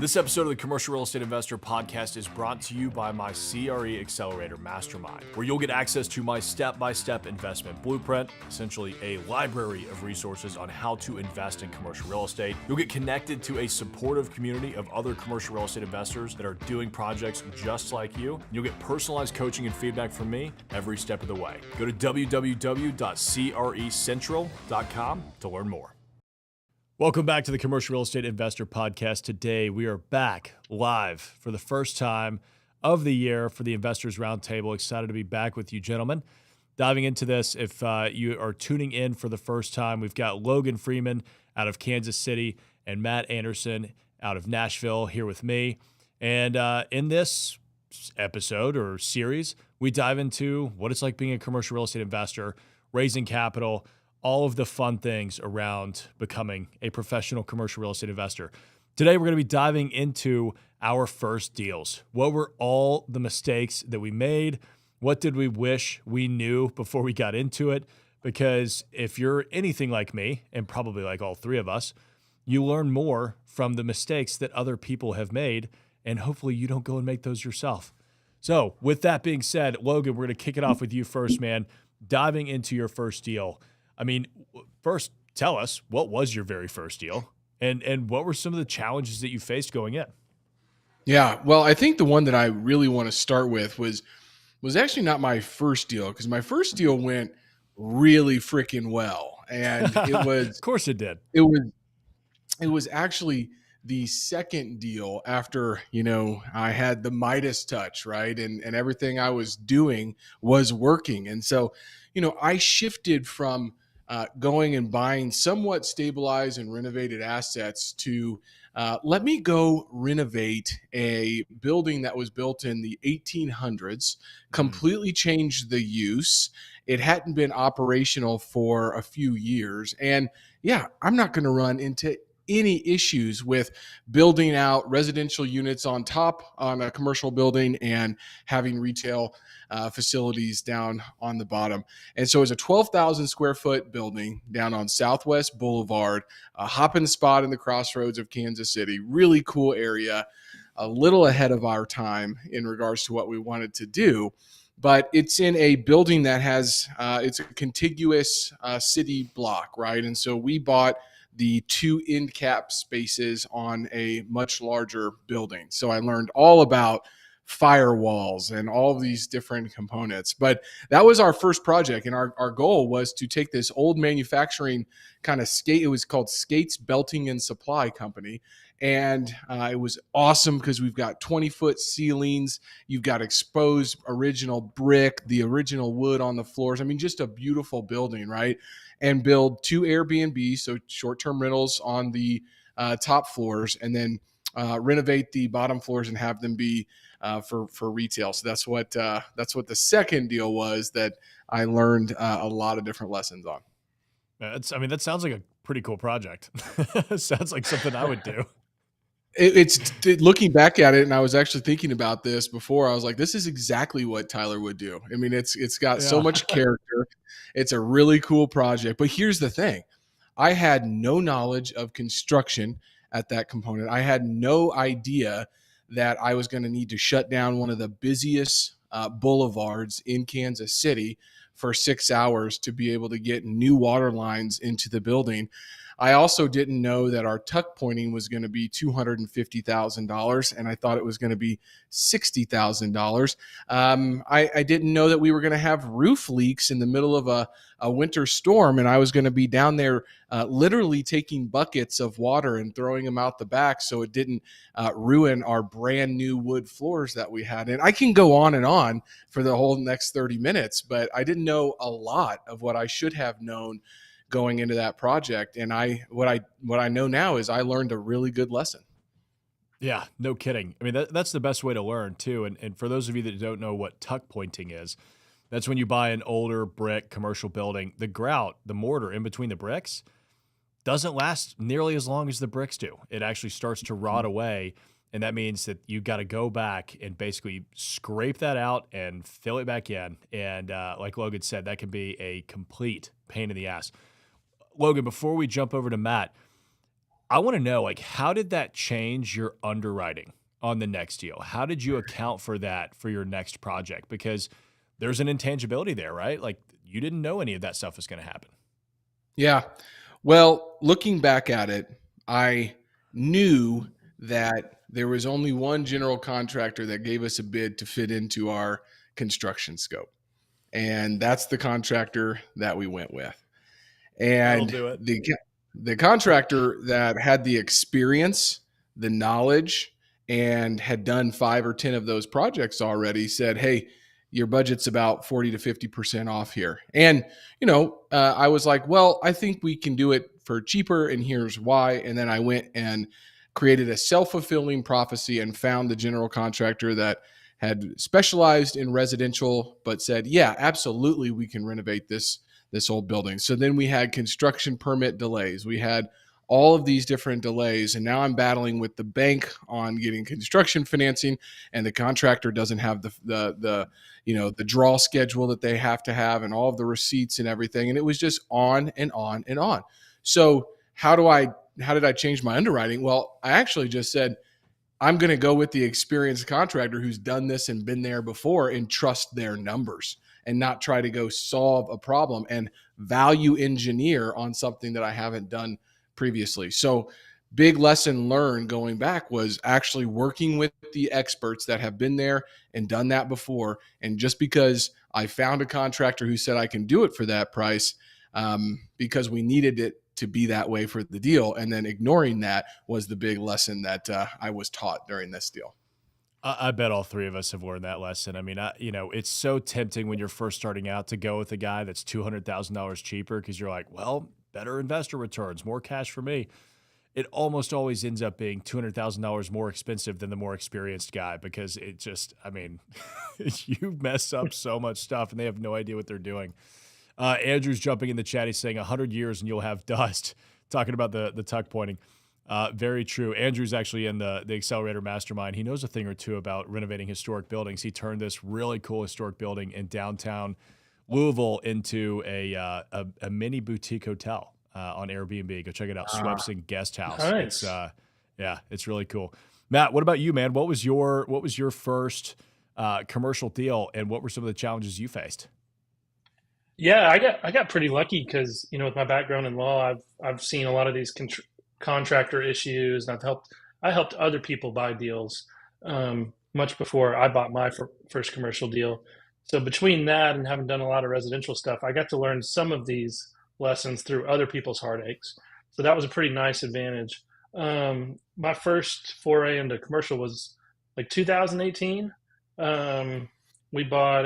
This episode of the Commercial Real Estate Investor Podcast is brought to you by my CRE Accelerator Mastermind, where you'll get access to my step-by-step investment blueprint, essentially a library of resources on how to invest in commercial real estate. You'll get connected to a supportive community of other commercial real estate investors that are doing projects just like you. You'll get personalized coaching and feedback from me every step of the way. Go to www.CREcentral.com to learn more. Welcome back to the Commercial Real Estate Investor Podcast. Today, we are back live for the first time of the year for the Investors Roundtable. Excited to be back with you, gentlemen. Diving into this, if you are tuning in for the first time, we've got Logan Freeman out of Kansas City and Matt Anderson out of Nashville here with me. And in this episode or series, we dive into what it's like being a commercial real estate investor, raising capital, all of the fun things around becoming a professional commercial real estate investor. Today, we're going to be diving into our first deals. What were all the mistakes that we made? What did we wish we knew before we got into it? Because if you're anything like me, and probably like all three of us, you learn more from the mistakes that other people have made, and hopefully you don't go and make those yourself. So with that being said, Logan, we're going to kick it off with you first, man. Diving into your first deal. I mean, first, tell us, what was your very first deal? And what were some of the challenges that you faced going in? Yeah, well, I think the one that I really want to start with was actually not my first deal, because my first deal went really freaking well. And it was Of course it did. It was actually the second deal after, I had the Midas touch, right? And everything I was doing was working. And so, I shifted from going and buying somewhat stabilized and renovated assets to let me go renovate a building that was built in the 1800s, completely changed the use. It hadn't been operational for a few years. And yeah, I'm not going to run into any issues with building out residential units on top on a commercial building and having retail facilities down on the bottom. And so it's a 12,000 square foot building down on Southwest Boulevard, a hopping spot in the crossroads of Kansas City. Really cool area, a little ahead of our time in regards to what we wanted to do. But it's in a building that has, it's a contiguous city block, right? And so we bought the two end cap spaces on a much larger building. So I learned all about firewalls and all of these different components. But that was our first project. And our goal was to take this old manufacturing kind of skate. It was called Skates Belting and Supply Company. And it was awesome because we've got 20-foot ceilings. You've got exposed original brick, the original wood on the floors. I mean, just a beautiful building, right? And build two Airbnbs, so short-term rentals on the top floors, and then renovate the bottom floors and have them be for retail. So that's what the second deal was that I learned a lot of different lessons on. That sounds like a pretty cool project. Sounds like something I would do. It's looking back at it, and I was actually thinking about this before. I was like, this is exactly what Tyler would do. I mean, it's got so much character. It's a really cool project. But here's the thing. I had no knowledge of construction at that component. I had no idea that I was going to need to shut down one of the busiest boulevards in Kansas City for 6 hours to be able to get new water lines into the building. I also didn't know that our tuck pointing was going to be $250,000, and I thought it was going to be $60,000. I didn't know that we were going to have roof leaks in the middle of a winter storm, and I was going to be down there literally taking buckets of water and throwing them out the back so it didn't ruin our brand new wood floors that we had. And I can go on and on for the whole next 30 minutes, but I didn't know a lot of what I should have known going into that project. And what I know now is I learned a really good lesson. Yeah, no kidding. I mean, that's the best way to learn too. And for those of you that don't know what tuck pointing is, that's when you buy an older brick commercial building, the grout, the mortar in between the bricks doesn't last nearly as long as the bricks do. It actually starts to rot away. And that means that you got to go back and basically scrape that out and fill it back in. And like Logan said, that can be a complete pain in the ass. Logan, before we jump over to Matt, I want to know, like, how did that change your underwriting on the next deal? How did you account for that for your next project? Because there's an intangibility there, right? Like, you didn't know any of that stuff was going to happen. Yeah. Well, looking back at it, I knew that there was only one general contractor that gave us a bid to fit into our construction scope. And that's the contractor that we went with. That'll And do it. the contractor that had the experience, the knowledge, and had done 5 or 10 of those projects already said, "Hey, your budget's about 40 to 50% off here." And, I was like, "Well, I think we can do it for cheaper, and here's why." And then I went and created a self-fulfilling prophecy and found the general contractor that had specialized in residential, but said, "Yeah, absolutely, we can renovate this old building." So then we had construction permit delays. We had all of these different delays. And now I'm battling with the bank on getting construction financing, and the contractor doesn't have the draw schedule that they have to have and all of the receipts and everything. And it was just on and on and on. So how did I change my underwriting? Well, I actually just said, I'm going to go with the experienced contractor who's done this and been there before and trust their numbers and not try to go solve a problem and value engineer on something that I haven't done previously. So big lesson learned going back was actually working with the experts that have been there and done that before. And just because I found a contractor who said I can do it for that price, because we needed it to be that way for the deal, and then ignoring that was the big lesson that I was taught during this deal. I bet all three of us have learned that lesson. I mean, it's so tempting when you're first starting out to go with a guy that's $200,000 cheaper because you're like, well, better investor returns, more cash for me. It almost always ends up being $200,000 more expensive than the more experienced guy because it just, I mean, you mess up so much stuff and they have no idea what they're doing. Andrew's jumping in the chat. He's saying 100 years and you'll have dust, talking about the tuck pointing. Very true. Andrew's actually in the Accelerator Mastermind. He knows a thing or two about renovating historic buildings. He turned this really cool historic building in downtown Louisville into a mini boutique hotel on Airbnb. Go check it out. Swepson Guest House. Nice. It's really cool. Matt, what about you, man? What was your first commercial deal, and what were some of the challenges you faced? Yeah, I got pretty lucky because with my background in law, I've seen a lot of these contractor issues, and I helped other people buy deals much before I bought my first commercial deal. So between that and having done a lot of residential stuff, I got to learn some of these lessons through other people's heartaches. So that was a pretty nice advantage. My first foray into commercial was like 2018. We bought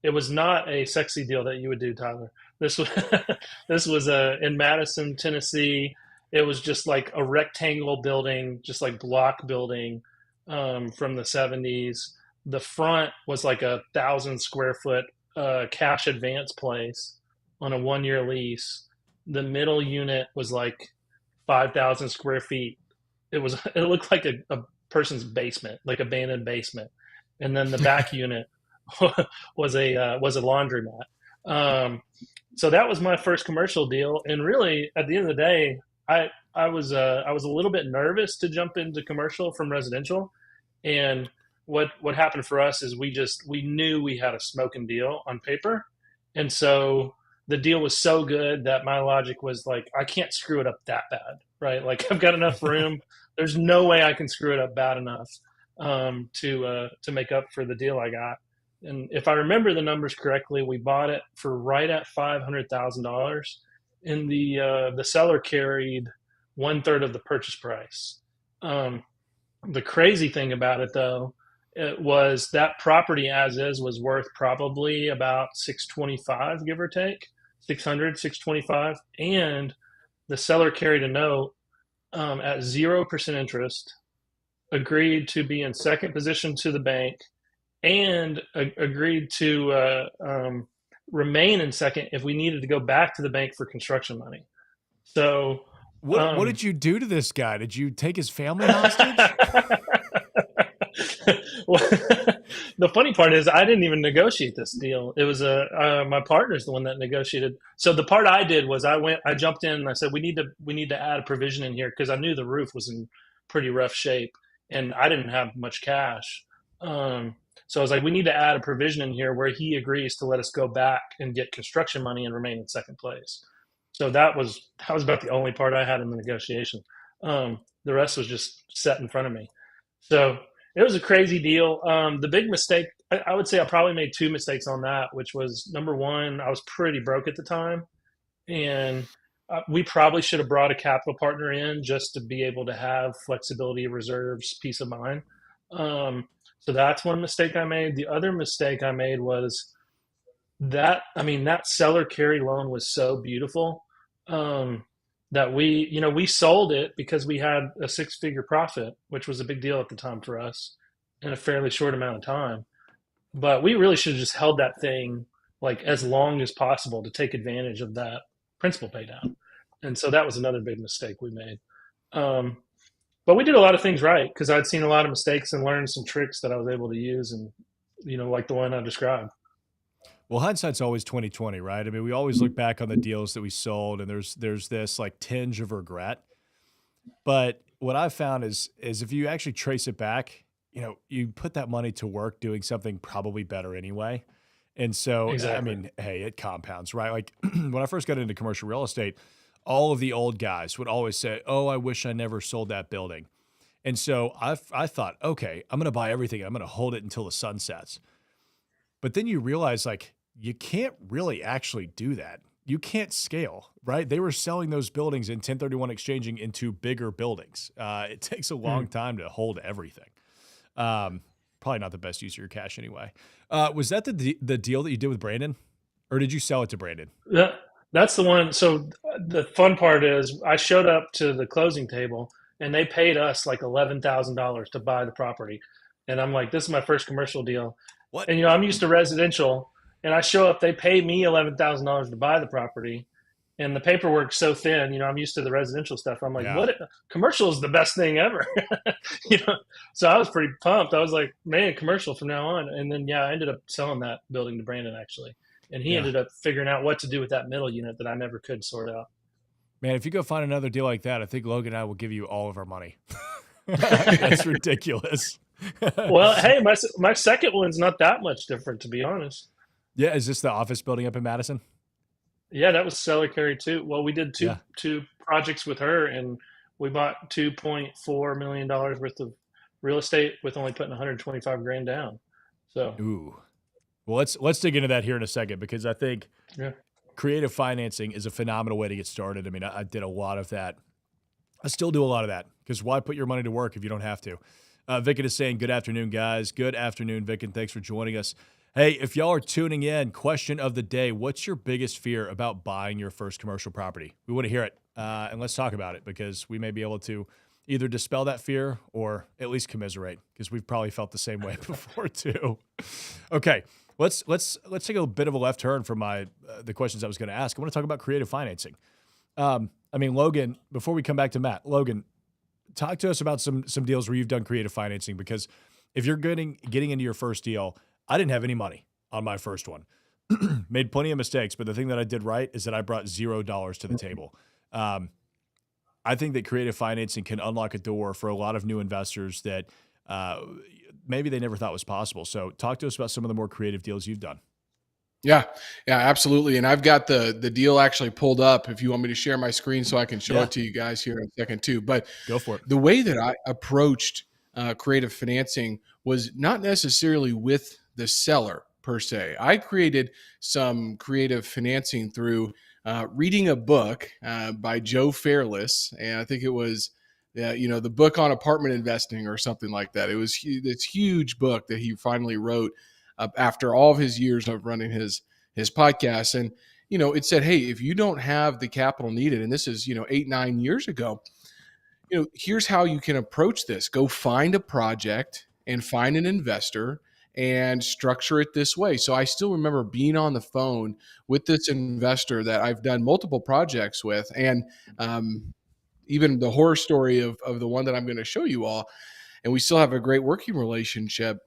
it was not a sexy deal that you would do, Tyler. This was this was in Madison, Tennessee. It was just like a rectangle building, just like block building from the 70s. The front was like 1,000 square foot cash advance place on a 1-year lease. The middle unit was like 5,000 square feet. It looked like a person's basement, like abandoned basement. And then the back unit was a laundromat. So that was my first commercial deal. And really, at the end of the day, I was a little bit nervous to jump into commercial from residential. And what happened for us is we knew we had a smoking deal on paper. And so the deal was so good that my logic was like, I can't screw it up that bad, right? Like I've got enough room. There's no way I can screw it up bad enough to make up for the deal I got. And if I remember the numbers correctly, we bought it for right at $500,000, and the seller carried 1/3 of the purchase price. The crazy thing about it, though, it was that property as is was worth probably about 625, give or take, 600, 625, and the seller carried a note at 0% interest, agreed to be in second position to the bank, and agreed to remain in second if we needed to go back to the bank for construction money. So, what did you do to this guy? Did you take his family hostage? the funny part is I didn't even negotiate this deal. It was my partner's the one that negotiated. So the part I did was I jumped in and I said, we need to add a provision in here because I knew the roof was in pretty rough shape and I didn't have much cash. So I was like, we need to add a provision in here where he agrees to let us go back and get construction money and remain in second place. So that was about the only part I had in the negotiation. The rest was just set in front of me. So it was a crazy deal. The big mistake, I would say I probably made two mistakes on that, which was number one, I was pretty broke at the time. And we probably should have brought a capital partner in just to be able to have flexibility, reserves, peace of mind. So that's one mistake I made. The other mistake I made was that seller carry loan was so beautiful that we sold it because we had a six-figure profit, which was a big deal at the time for us in a fairly short amount of time. But we really should have just held that thing like as long as possible to take advantage of that principal pay down. And so that was another big mistake we made. But we did a lot of things right because I'd seen a lot of mistakes and learned some tricks that I was able to use, and like the one I described. Well, hindsight's always 2020, right? I mean, we always look back on the deals that we sold, and there's this like tinge of regret. But what I've found is if you actually trace it back, you put that money to work doing something probably better anyway. And so, Exactly. I mean, hey, it compounds, right? Like when I first got into commercial real estate, all of the old guys would always say, "Oh, I wish I never sold that building." And so I thought, okay, I'm going to buy everything. I'm going to hold it until the sun sets. But then you realize like you can't really actually do that. You can't scale, right? They were selling those buildings and 1031 exchanging into bigger buildings. It takes a long time to hold everything. Probably not the best use of your cash anyway. Was that the deal that you did with Brandon, or did you sell it to Brandon? That's the one. So the fun part is I showed up to the closing table and they paid us like $11,000 to buy the property. And I'm like, this is my first commercial deal. What? And, I'm used to residential and I show up, they pay me $11,000 to buy the property. And the paperwork's so thin, I'm used to the residential stuff. I'm like, Yeah. what? Commercial is the best thing ever. So I was pretty pumped. I was like, man, commercial from now on. And then, I ended up selling that building to Brandon actually. And he ended up figuring out what to do with that middle unit that I never could sort out. Man, if you go find another deal like that, I think Logan and I will give you all of our money. That's ridiculous. Well, hey, my second one's not that much different, to be honest. Yeah, is this the office building up in Madison? Yeah, that was seller carry too. Well, we did two projects with her, and we bought $2.4 million worth of real estate with only putting 125 grand down. So, ooh, well, let's dig into that here in a second because I think creative financing is a phenomenal way to get started. I mean, I did a lot of that. I still do a lot of that because why put your money to work if you don't have to? Vicken is saying, good afternoon, guys. Good afternoon, Vicken. Thanks for joining us. Hey, if y'all are tuning in, question of the day, what's your biggest fear about buying your first commercial property? We want to hear it, and let's talk about it because we may be able to either dispel that fear or at least commiserate because we've probably felt the same way before too. Okay, let's take a bit of a left turn from the questions I was going to ask. I want to talk about creative financing. Logan, before we come back to Matt, Logan, talk to us about some deals where you've done creative financing because if you're getting into your first deal, I didn't have any money on my first one. Made plenty of mistakes, but the thing that I did right is that I brought $0 to the table. I think that creative financing can unlock a door for a lot of new investors that maybe they never thought was possible. So talk to us about some of the more creative deals you've done. Yeah, absolutely. And I've got the deal actually pulled up if you want me to share my screen so I can show it to you guys here in a second too. But go for it. The way that I approached creative financing was not necessarily with the seller per se. I created some creative financing through reading a book by Joe Fairless. And I think it was, the book on apartment investing or something like that. It was this huge book that he finally wrote after all of his years of running his podcast. And, it said, hey, if you don't have the capital needed, and this is, 8-9 years ago, here's how you can approach this. Go find a project and find an investor and structure it this way. So I still remember being on the phone with this investor that I've done multiple projects with. And even the horror story of the one that I'm going to show you all. And we still have a great working relationship.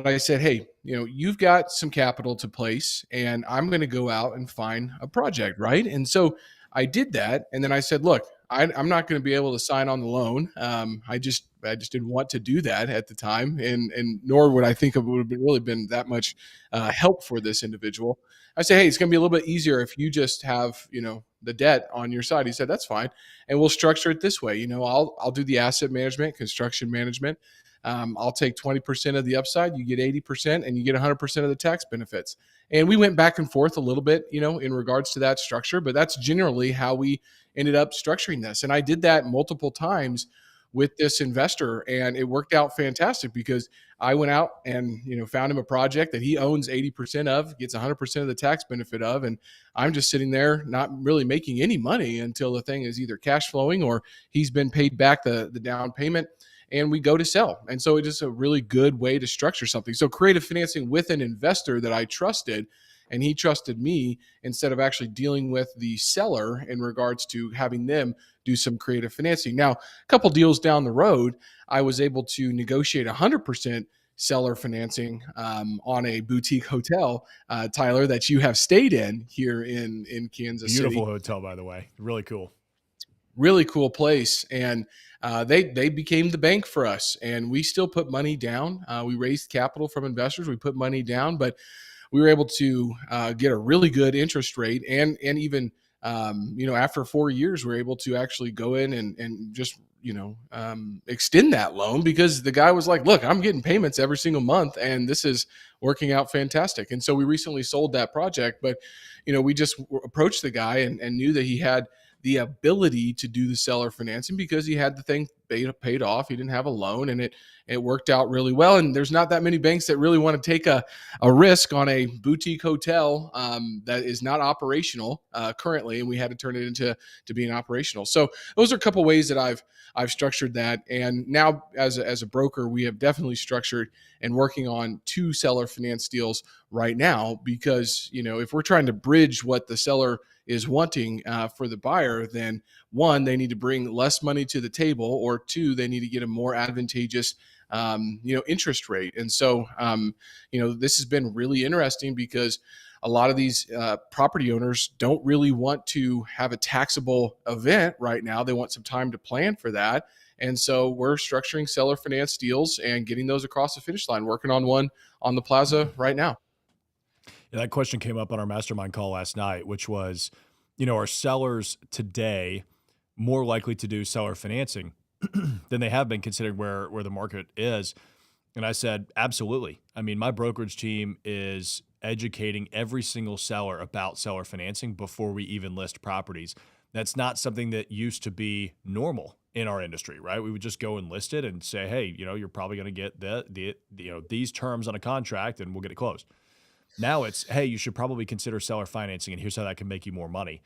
But I said, hey, you've got some capital to place, and I'm going to go out and find a project, right? And so I did that, and then I said, look, I'm not going to be able to sign on the loan. I just didn't want to do that at the time, and nor would I think it would have really been that much help for this individual. I say, hey, it's going to be a little bit easier if you just have the debt on your side. He said, that's fine, and we'll structure it this way. I'll do the asset management, construction management. I'll take 20% of the upside, you get 80%, and you get 100% of the tax benefits. And we went back and forth a little bit, in regards to that structure, but that's generally how we ended up structuring this. And I did that multiple times with this investor, and it worked out fantastic because I went out and found him a project that he owns 80% of, gets 100% of the tax benefit of, and I'm just sitting there not really making any money until the thing is either cash flowing or he's been paid back the down payment, and we go to sell. And so it is a really good way to structure something. So creative financing with an investor that I trusted, and he trusted me, instead of actually dealing with the seller in regards to having them do some creative financing. Now, a couple deals down the road, I was able to negotiate 100% seller financing on a boutique hotel, Tyler, that you have stayed in here in Kansas City. Beautiful hotel, by the way. Really cool. Really cool place. And they became the bank for us, and we still put money down. We raised capital from investors. We put money down, but we were able to get a really good interest rate, and even after 4 years, we were able to actually go in and just extend that loan, because the guy was like, look, I'm getting payments every single month, and this is working out fantastic. And so we recently sold that project, but we just approached the guy and knew that he had the ability to do the seller financing because he had the thing paid off. He didn't have a loan, and it worked out really well. And there's not that many banks that really want to take a risk on a boutique hotel that is not operational currently, and we had to turn it into being operational. So those are a couple ways that I've structured that. And now as a broker, we have definitely structured and working on 2 seller finance deals right now, because if we're trying to bridge what the seller is wanting for the buyer, then 1, they need to bring less money to the table, or 2, they need to get a more advantageous interest rate. And so this has been really interesting, because a lot of these property owners don't really want to have a taxable event right now. They want some time to plan for that. And so we're structuring seller finance deals and getting those across the finish line, working on one on the plaza right now. Yeah, that question came up on our mastermind call last night, which was, are sellers today more likely to do seller financing than they have been, considering where the market is? And I said, absolutely. I mean, my brokerage team is educating every single seller about seller financing before we even list properties. That's not something that used to be normal in our industry, right? We would just go and list it and say, hey, you're probably going to get these terms on a contract, and we'll get it closed. Now it's, hey, you should probably consider seller financing, and here's how that can make you more money.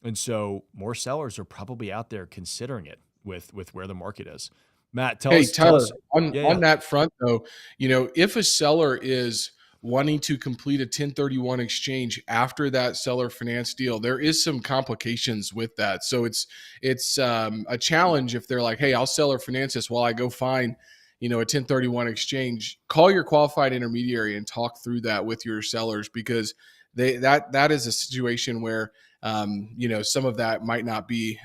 And so more sellers are probably out there considering it with where the market is. Matt, tell us. Tyler, on that front though, if a seller is wanting to complete a 1031 exchange after that seller finance deal, there is some complications with that. So it's a challenge if they're like, hey, I'll seller finance this while I go find a 1031 exchange. Call your qualified intermediary and talk through that with your sellers, because that is a situation where some of that might not be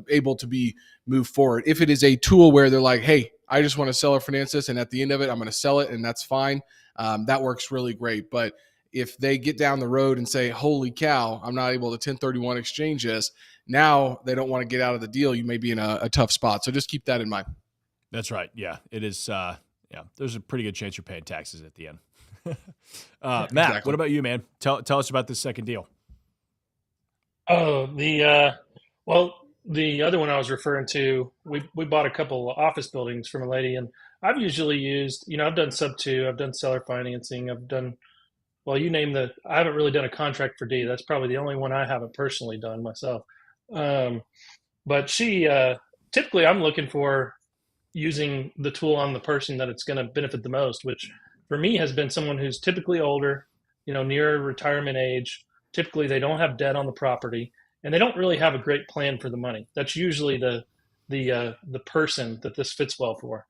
able to be moved forward. If it is a tool where they're like, hey, I just want to seller finance this, and at the end of it, I'm going to sell it, and that's fine. That works really great. But if they get down the road and say, holy cow, I'm not able to 1031 exchange this, now they don't want to get out of the deal, you may be in a tough spot. So just keep that in mind. That's right. Yeah, it is. There's a pretty good chance you're paying taxes at the end. Matt, exactly. What about you, man? Tell us about this second deal. Oh, the other one I was referring to, we bought a couple of office buildings from a lady, and I've usually used, I've done sub 2, I've done seller financing, I've done, I haven't really done a contract for D. That's probably the only one I haven't personally done myself. But typically I'm looking for using the tool on the person that it's going to benefit the most, which for me has been someone who's typically older, near retirement age. Typically they don't have debt on the property, and they don't really have a great plan for the money. That's usually the person that this fits well for.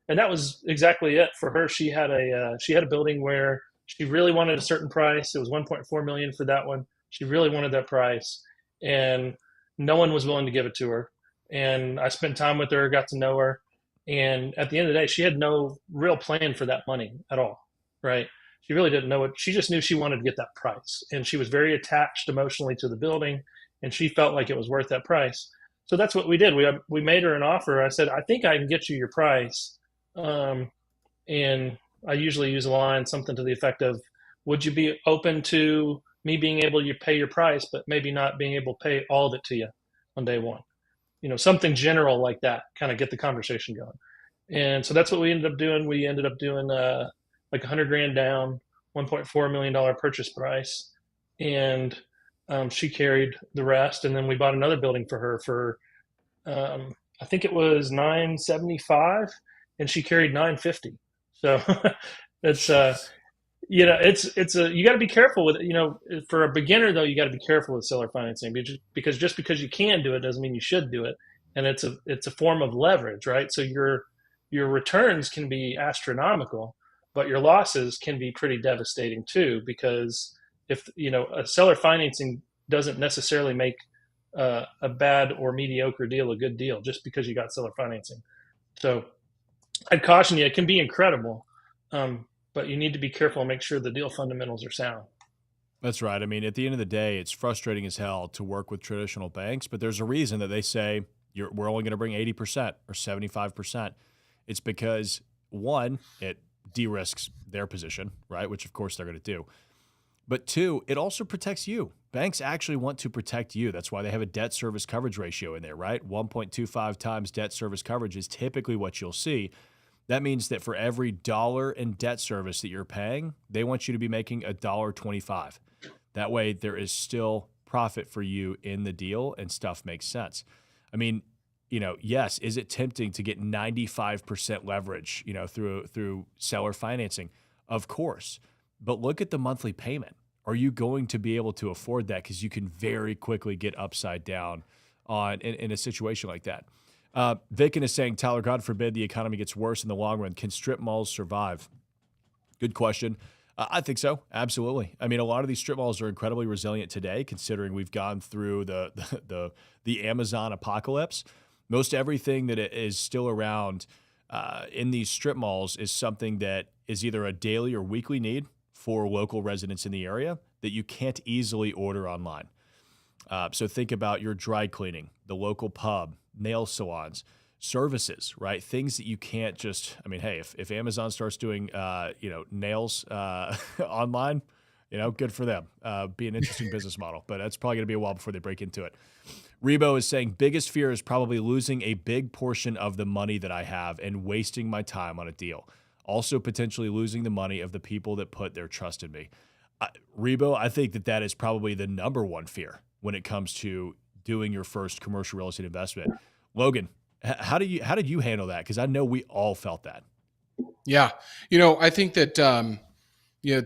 And that was exactly it for her. She had a building where she really wanted a certain price. It was 1.4 million for that one. She really wanted that price, and no one was willing to give it to her. And I spent time with her, got to know her, and at the end of the day, she had no real plan for that money at all, right? She really didn't know it. She just knew she wanted to get that price, and she was very attached emotionally to the building, and she felt like it was worth that price. So that's what we did. We made her an offer. I said, I think I can get you your price, and I usually use a line, something to the effect of, would you be open to me being able to pay your price, but maybe not being able to pay all of it to you on day one? Something general like that, kind of get the conversation going. And so that's what we ended up doing. We ended up doing like 100 grand down, $1.4 million purchase price. And she carried the rest. And then we bought another building for her for, I think it was 975, and she carried 950. So it's you got to be careful with it. For a beginner though, you got to be careful with seller financing, because just because you can do it doesn't mean you should do it. And it's a form of leverage, right? So your returns can be astronomical, but your losses can be pretty devastating too, because if a seller financing doesn't necessarily make a bad or mediocre deal a good deal just because you got seller financing. So I'd caution you, it can be incredible, but you need to be careful and make sure the deal fundamentals are sound. That's right. I mean, at the end of the day, it's frustrating as hell to work with traditional banks, but there's a reason that they say we're only going to bring 80% or 75%. It's because, one, it de-risks their position, right, which of course they're going to do. But two, it also protects you. Banks actually want to protect you. That's why they have a debt service coverage ratio in there, right? 1.25 times debt service coverage is typically what you'll see. That means that for every dollar in debt service that you're paying, they want you to be making $1.25. That way there is still profit for you in the deal and stuff makes sense. I mean, yes, is it tempting to get 95% leverage, through seller financing? Of course. But look at the monthly payment. Are you going to be able to afford that? Because you can very quickly get upside down in a situation like that. Vicken is saying, Tyler, God forbid the economy gets worse in the long run. Can strip malls survive? Good question. I think so. Absolutely. I mean, a lot of these strip malls are incredibly resilient today, considering we've gone through the Amazon apocalypse. Most everything that is still around in these strip malls is something that is either a daily or weekly need for local residents in the area that you can't easily order online. So think about your dry cleaning, the local pub, nail salons, services, right? Things that you can't just, I mean, hey, if Amazon starts doing, nails online, good for them. Be an interesting business model, but that's probably going to be a while before they break into it. Rebo is saying, biggest fear is probably losing a big portion of the money that I have and wasting my time on a deal. Also potentially losing the money of the people that put their trust in me. Rebo, I think that is probably the number one fear when it comes to doing your first commercial real estate investment. Logan, how did you handle that? Because I know we all felt that. Yeah. I think that,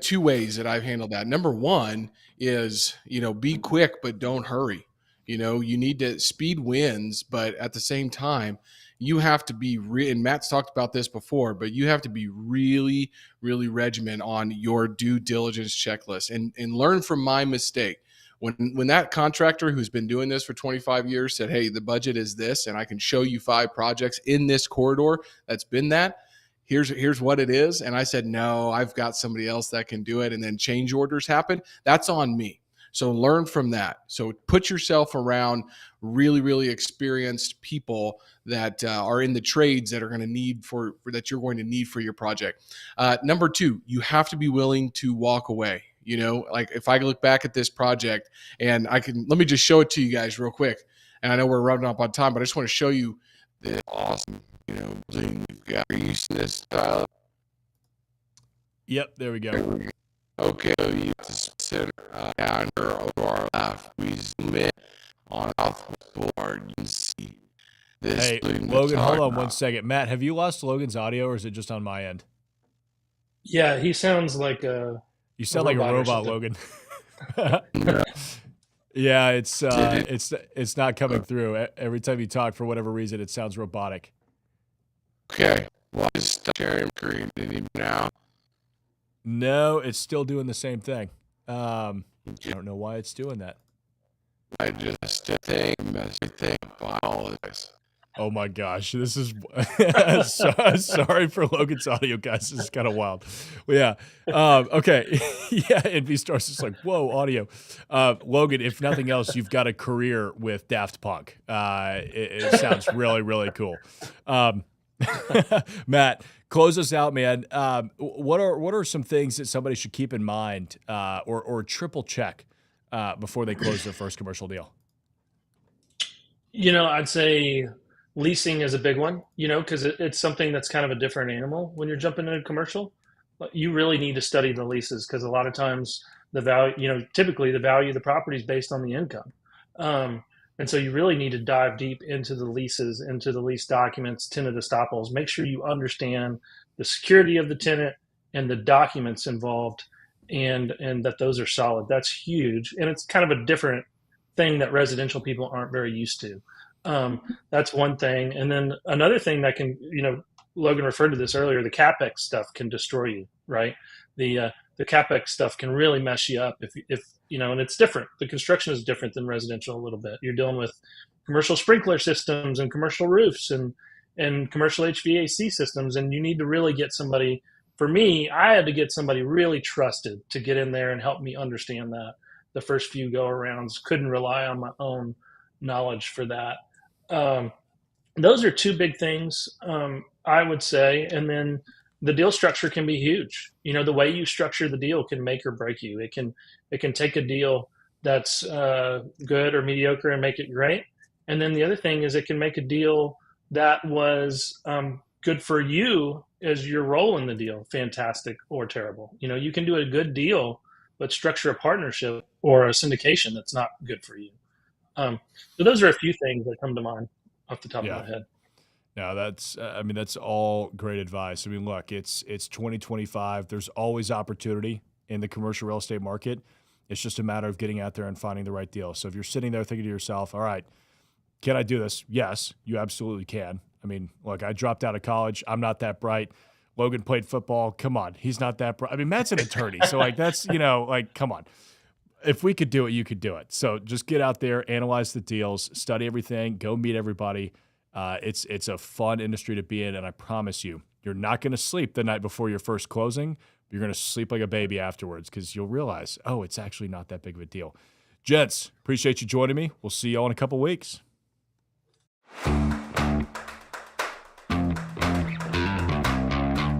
two ways that I've handled that. Number one is, be quick, but don't hurry. You need to speed wins, but at the same time, you have to be and Matt's talked about this before, but you have to be really, really regimented on your due diligence checklist and learn from my mistake. When that contractor who's been doing this for 25 years said, hey, the budget is this, and I can show you 5 projects in this corridor that's been that, here's what it is. And I said, no, I've got somebody else that can do it. And then change orders happen. That's on me. So learn from that. So put yourself around really, really experienced people that are in the trades that are going to need that you're going to need for your project. Number 2, you have to be willing to walk away. Like if I look back at this project and let me just show it to you guys real quick. And I know we're running up on time, but I just want to show you the awesome, thing we've got. Are you using this style? Yep, there we go. Okay, you have to center down here over our left. We zoom in on Southwest Boulevard. You can see this. Hey, Logan, hold on 1 second. Matt, have you lost Logan's audio, or is it just on my end? Yeah, he sounds like you sound like a robot, Logan. Yeah, it's not coming through. Every time you talk, for whatever reason, it sounds robotic. Okay. Why is sharing created even now? No, it's still doing the same thing. I don't know why it's doing that. I just think everything about all of this. Oh my gosh, this is sorry for Logan's audio, guys. This is kind of wild. Well, yeah. Okay. Yeah, NV Stars is like, whoa, audio. Logan, if nothing else, you've got a career with Daft Punk. It sounds really, really cool. Matt, close us out, man. What are some things that somebody should keep in mind or triple check before they close their first commercial deal? I'd say leasing is a big one, because it's something that's kind of a different animal when you're jumping into commercial. You really need to study the leases because a lot of times the value, typically the value of the property is based on the income. And so you really need to dive deep into the leases, into the lease documents, tenant estoppels. Make sure you understand the security of the tenant and the documents involved and that those are solid. That's huge. And it's kind of a different thing that residential people aren't very used to. That's one thing. And then another thing that can, Logan referred to this earlier, the CapEx stuff can destroy you, right? The CapEx stuff can really mess you up if and it's different. The construction is different than residential a little bit. You're dealing with commercial sprinkler systems and commercial roofs and commercial HVAC systems. And you need to really get somebody, for me, I had to get somebody really trusted to get in there and help me understand that. The first few go-arounds, couldn't rely on my own knowledge for that. Those are two big things, I would say. And then the deal structure can be huge. The way you structure the deal can make or break you. It can take a deal that's good or mediocre and make it great. And then the other thing is it can make a deal that was good for you as your role in the deal, fantastic or terrible. You can do a good deal, but structure a partnership or a syndication that's not good for you. So those are a few things that come to mind off the top of my head. No, that's all great advice. Look, it's 2025. There's always opportunity in the commercial real estate market. It's just a matter of getting out there and finding the right deal. So if you're sitting there thinking to yourself, all right, can I do this? Yes, you absolutely can. Look, I dropped out of college. I'm not that bright. Logan played football. Come on. He's not that bright. Matt's an attorney. So that's, come on. If we could do it, you could do it. So just get out there, analyze the deals, study everything, go meet everybody. It's a fun industry to be in, and I promise you, you're not going to sleep the night before your first closing. You're going to sleep like a baby afterwards because you'll realize, oh, it's actually not that big of a deal. Gents, appreciate you joining me. We'll see you all in a couple weeks.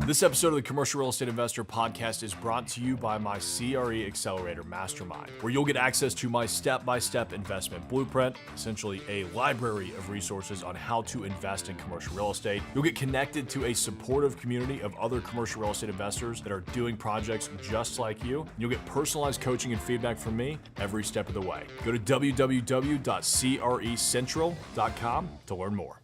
This episode of the Commercial Real Estate Investor Podcast is brought to you by my CRE Accelerator Mastermind, where you'll get access to my step-by-step investment blueprint, essentially a library of resources on how to invest in commercial real estate. You'll get connected to a supportive community of other commercial real estate investors that are doing projects just like you. You'll get personalized coaching and feedback from me every step of the way. Go to www.crecentral.com to learn more.